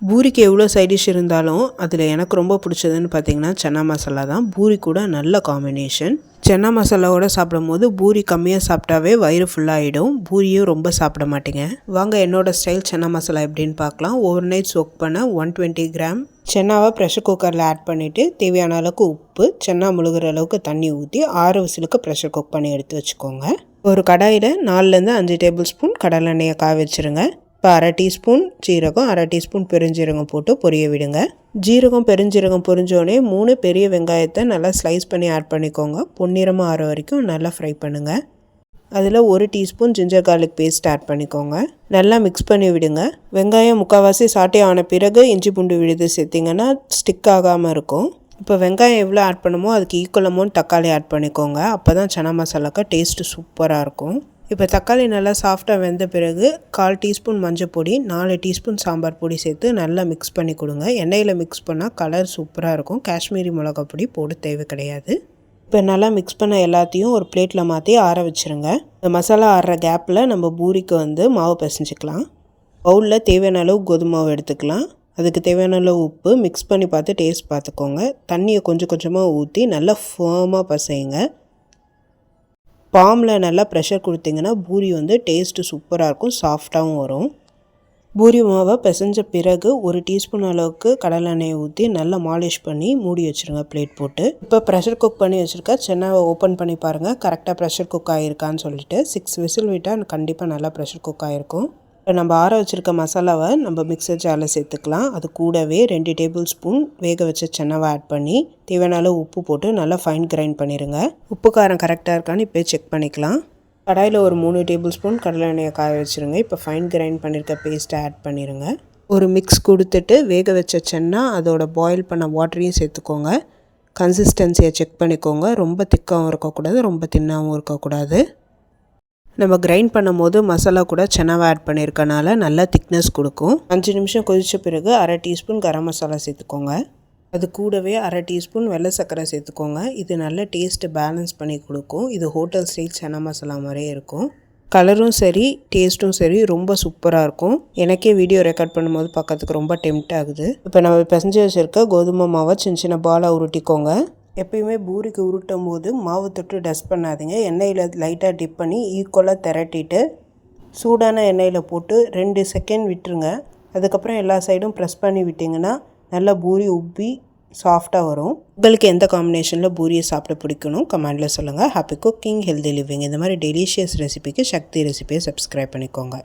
பூரிக்கு எவ்வளோ side dish இருந்தாலும் அதில் எனக்கு ரொம்ப பிடிச்சதுன்னு பார்த்தீங்கன்னா சன்னா மசாலா தான். பூரி கூட நல்ல காம்பினேஷன். சன்னா மசாலாவோட சாப்பிடும்போது பூரி கம்மியாக சாப்பிட்டாவே வயிறு ஃபுல்லாகிடும். பூரியும் ரொம்ப சாப்பிட மாட்டேங்க. வாங்க என்னோடய ஸ்டைல் சன்னா மசாலா எப்படின்னு பார்க்கலாம். ஓவர் நைட் சோக் பண்ண 120 கிராம் சென்னாவை ப்ரெஷர் குக்கரில் ஆட் பண்ணிவிட்டு தேவையான அளவுக்கு உப்பு, சென்னா முழுகிற அளவுக்கு தண்ணி ஊற்றி 6 விசிலுக்கு ப்ரெஷர் குக் பண்ணி எடுத்து வச்சுக்கோங்க. ஒரு கடாயில் 4லேருந்து 5 டேபிள் ஸ்பூன் கடலெண்ணெயை காய வச்சுருங்க. இப்போ அரை டீஸ்பூன் ஜீரகம், அரை டீஸ்பூன் பெருஞ்சீரகம் போட்டு பொரிய விடுங்க. ஜீரகம் பெருஞ்சீரகம் பொரிஞ்சோடனே 3 பெரிய வெங்காயத்தை நல்லா ஸ்லைஸ் பண்ணி ஆட் பண்ணிக்கோங்க. பொன்னிறமாக ஆற வரைக்கும் நல்லா ஃப்ரை பண்ணுங்கள். அதில் 1 teaspoon ginger garlic paste add பண்ணிக்கோங்க. நல்லா மிக்ஸ் பண்ணி விடுங்க. வெங்காயம் முக்கால்வாசி சாட்டே ஆன பிறகு இஞ்சி பூண்டு விழுது சேர்த்திங்கன்னா ஸ்டிக் ஆகாமல் இருக்கும். இப்போ வெங்காயம் எவ்வளோ ஆட் பண்ணுமோ அதுக்கு ஈக்குவல் அமௌண்ட் தக்காளி ஆட் பண்ணிக்கோங்க. அப்போ தான் சன்னா மசாலாக்கு டேஸ்ட்டு சூப்பராக இருக்கும். இப்போ தக்காளி நல்லா சாஃப்டாக வெந்த பிறகு 1/4 டீஸ்பூன் மஞ்சள் பொடி, 4 டீஸ்பூன் சாம்பார் பொடி சேர்த்து நல்லா மிக்ஸ் பண்ணி கொடுங்க. எண்ணெயில் மிக்ஸ் பண்ணால் கலர் சூப்பராக இருக்கும். காஷ்மீரி மிளகா பொடி போட தேவை கிடையாது. இப்போ நல்லா மிக்ஸ் பண்ண எல்லாத்தையும் ஒரு பிளேட்டில் மாற்றி ஆற வச்சுருங்க. இந்த மசாலா ஆறுற கேப்பில் நம்ம பூரிக்கு மாவு பிசைஞ்சிக்கலாம். பவுலில் தேவையான அளவு கோதுமை மாவு எடுத்துக்கலாம். அதுக்கு தேவையான அளவு உப்பு மிக்ஸ் பண்ணி பார்த்து டேஸ்ட் பார்த்துக்கோங்க. தண்ணியை கொஞ்சம் கொஞ்சமாக ஊற்றி நல்லா ஃபேமாக பசையுங்க. பாமில் நல்லா ப்ரெஷர் கொடுத்திங்கன்னா பூரி டேஸ்ட்டு சூப்பராக இருக்கும், சாஃப்டாகவும் வரும். பூரி மாவை பிசைஞ்ச பிறகு 1 டீஸ்பூன் அளவுக்கு கடலெண்ணெயை ஊற்றி நல்லா மாலிஷ் பண்ணி மூடி வச்சுருங்க பிளேட் போட்டு. இப்போ ப்ரெஷர் குக் பண்ணி வச்சுருக்க சென்னாவை ஓப்பன் பண்ணி பாருங்கள், கரெக்டாக ப்ரெஷர் குக் ஆகிருக்கான்னு சொல்லிட்டு. 6 விசில் விட்டால் கண்டிப்பாக நல்லா ப்ரெஷர் குக் ஆகிருக்கும். இப்போ நம்ம ஆற வச்சுருக்க மசாலாவை நம்ம மிக்சர் ஜாரில் சேர்த்துக்கலாம். அது கூடவே 2 டேபிள் ஸ்பூன் வேக வச்ச சென்னாவை ஆட் பண்ணி தேவையான அளவு உப்பு போட்டு நல்லா ஃபைன் கிரைண்ட் பண்ணிடுங்க. உப்பு காரம் கரெக்டாக இருக்கான்னு இப்போ செக் பண்ணிக்கலாம். கடாயில் ஒரு 3 டேபிள் ஸ்பூன் கடலை எண்ணெயை காய வச்சுருங்க. இப்போ ஃபைன் கிரைண்ட் பண்ணியிருக்க பேஸ்ட்டை ஆட் பண்ணிடுங்க. ஒரு மிக்ஸ் கொடுத்துட்டு வேக வச்ச சென்னா அதோட பாயில் பண்ண வாட்டரையும் சேர்த்துக்கோங்க. கன்சிஸ்டன்சியை செக் பண்ணிக்கோங்க. ரொம்ப திக்காகவும் இருக்கக்கூடாது, ரொம்ப தின்னாகவும் இருக்கக்கூடாது. நம்ம கிரைண்ட் பண்ணும் போது மசாலா கூட சென்னாவை ஆட் பண்ணியிருக்கனால நல்லா திக்னஸ் கொடுக்கும். 5 நிமிஷம் கொதித்த பிறகு அரை டீஸ்பூன் கரம் மசாலா சேர்த்துக்கோங்க. அது கூடவே அரை டீஸ்பூன் வெள்ளை சர்க்கரை சேர்த்துக்கோங்க. இது நல்ல டேஸ்ட்டு பேலன்ஸ் பண்ணி கொடுக்கும். இது ஹோட்டல் ஸ்டைல் சன்னா மசாலா மாதிரியே இருக்கும். கலரும் சரி டேஸ்ட்டும் சரி ரொம்ப சூப்பராக இருக்கும். எனக்கே வீடியோ ரெக்கார்ட் பண்ணும்போது பார்க்கறதுக்கு ரொம்ப டெம்ட் ஆகுது. இப்போ நம்ம பிசைஞ்சு வச்சுருக்க கோதுமை மாவை சின்ன சின்ன பாலாக உருட்டிக்கோங்க. எப்பயுமே பூரிக்கு உருட்டும் போது மாவு தொட்டு டஸ்ட் பண்ணாதீங்க. எண்ணெயில் லைட்டாக டிப் பண்ணி ஈக்குவலாக திரட்டிட்டு சூடான எண்ணெயில் போட்டு 2 செகண்ட் விட்டுருங்க. அதுக்கப்புறம் எல்லா சைடும் ப்ரெஸ் பண்ணி விட்டிங்கன்னா நல்லா பூரி உப்பி சாஃப்டாக வரும். உங்களுக்கு எந்த காம்பினேஷனில் பூரியை சாப்பிட பிடிக்கணும் கமெண்டில் சொல்லுங்கள். Happy cooking, healthy living. இந்த மாதிரி டெலிஷியஸ் ரெசிபிக்கு சக்தி ரெசிபியை சப்ஸ்கிரைப் பண்ணிக்கோங்க.